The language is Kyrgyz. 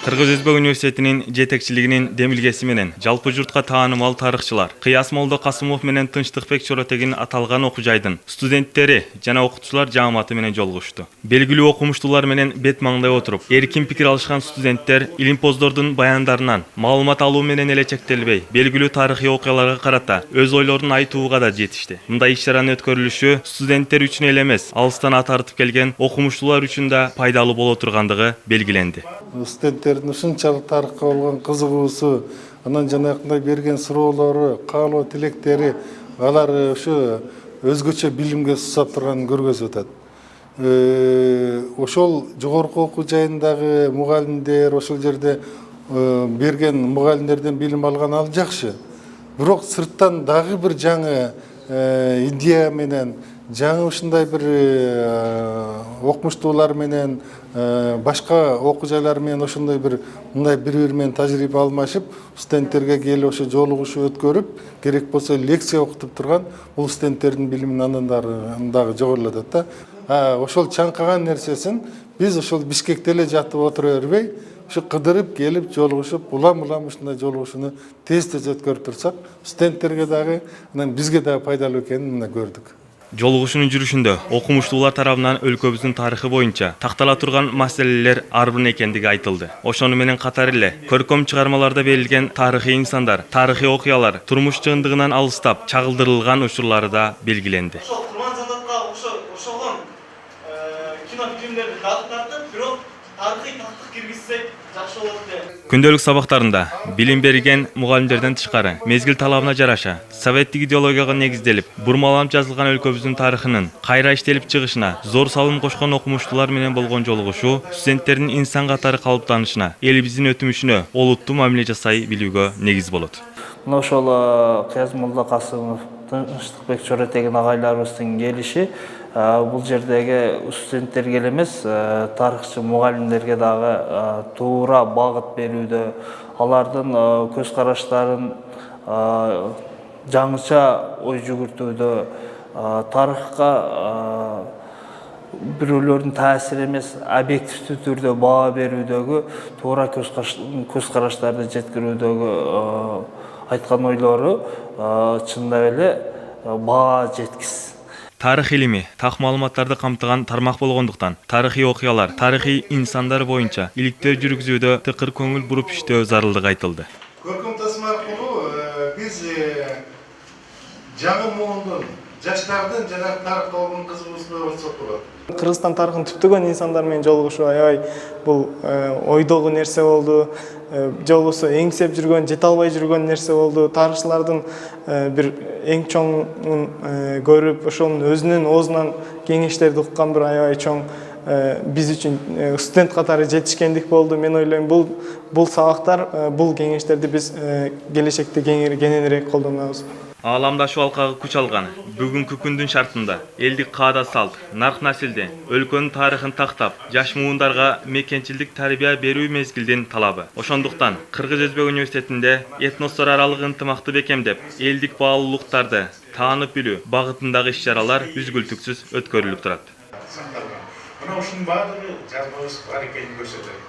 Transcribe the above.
Кыргыз Өзбек университетинин жетекчилигинин демилгеси менен жалпы журтка таанымал тарыхчылар Кыяс Молдо Касымов менен Тынчтыкбек Чоротегин аталган окуу жайдын студенттери жана окутуучулар жааматы менен жолугушту. Белгилүү окумуштуулар менен бет маңдай отуруп, эркин пикир алышкан студенттер илимпоздордун баяндарынан маалымат алуу менен эле чектелбей, белгилүү тарыхый окуяларга карата өз ойлорун айтууга да жетишти. Мындай иш-чаранын өткөрүлүшү студенттер үчүн эле эмес, алыстан ат артып келген окумуштуулар үчүн да пайдалуу боло тургандыгы белгиленди. Студенттердин ушунчалык тарыхка болгон кызыгуусу, анан жанагындай берген суроолору, каалоо тилектери, алар ушу өзгөчө билимге сусап турганын көргөзүп атат. Ошол жогорку окуу жайындагы мугалимдер, ошол жерде берген мугалимдерден билим алган ал жакшы. Бирок сырттан дагы бир жаңы идея менен, жаңы ушундай бир окумуштуулар менен, башка окуу жайлар менен ошондой бир мындай бири-бири менен тажрыйба алмашып, студенттерге келип ошо жолугушуу өткөрүп, керек болсо лекция окутуп турган бул студенттердин билимин андан дагы жогорулатат да. Ошол чаңкаган нерсесин биз ошол Бишкекте эле жатып отура бербей, ушу кыдырып келип жолугушуп, улам ушундай жолугушууну тез өткөрүп турсак, студенттерге дагы, анан бизге дагы пайдалуу экенин мына көрдүк. Жолугушуунун жүрүшүндө окумуштуулар тарабынан өлкөбүздүн тарыхы боюнча тактала турган маселелер ар бир экендиги айтылды. Ошону менен катар эле көркөм чыгармаларда берилген тарыхый инсандар, тарыхый окуялар турмуш чындыгынан алыстап чагылдырылган учурлары да белгиленди. Ошогон кинофильмдерди дагы тартып, бирок тарыхый тактык киргизсек жакшы болот деп. Күндөлүк сабактарында билим берген мугалимдерден тышкары мезгил талабына жараша советтик идеологияга негизделип, бурмаланып жазылган өлкөбүздүн тарыхынын кайра иштелип чыгышына зор салым кошкон окумуштуулар менен болгон жолугушуу студенттердин инсан катары калыптанышына, элибиздин өтүмүшүнө олуттуу мамиле жасай билүүгө негиз болот. Мына ошол Кыяс Молдо Касымов, Тынчтыкбек Чоротегин агайларыбыздын келиши бул жердеги студенттерге эле эмес, тарыхчы мугалимдерге дагы туура багыт берүүдө, алардын көз караштарын жаңыча ой жүгүртүүдө, тарыхка бирөөлөрдүн таасири эмес, объективдүү түрдө баа берүүдөгү, туура көз караштарды жеткирүүдөгү айткан ойлору чындап эле баа жеткис. Тарых илими так маалыматтарды камтыган тармак болгондуктан тарыхый окуялар, тарыхый инсандар боюнча иликтөө жүргүзүүдө тыкыр көңүл буруп иштөө зарылдыгы айтылды. Көркөм тасма аркылуу биз жаңы муундун, жаштардын жана тарыхка болгон кызыгуусуна болсок болот. Кыргызстан тарыхын түптөгөн инсандар менен жолугушуу аябай бул ойдогу нерсе болду. Же болбосо эңсеп жүргөн, жете албай жүргөн нерсе болду. Тарыхчылардын бир эң чоңун көрүп, ошонун өзүнүн оозунан кеңештерди уккан бир аябай чоң биз үчүн студент катары жетишкендик болду. Мен ойлойм, бул сабактар, бул кеңештерди биз келечекте кеңирээк колдонобуз. Ааламдашуу алкагы күч алган бүгүнкү күндүн шартында элдик каада салт, нарк насилди, өлкөнүн тарыхын тактап, жаш муундарга мекенчилдик тарбия берүү мезгилдин талабы. Ошондуктан Кыргыз Өзбек университетинде этностор аралык ынтымакты бекемдеп, элдик баалуулуктарды таанып билүү багытындагы иш-чаралар үзгүлтүксүз өткөрүлүп турат. Мына ушунун баардыгы жазмабыз бар экенин көрсөтөт.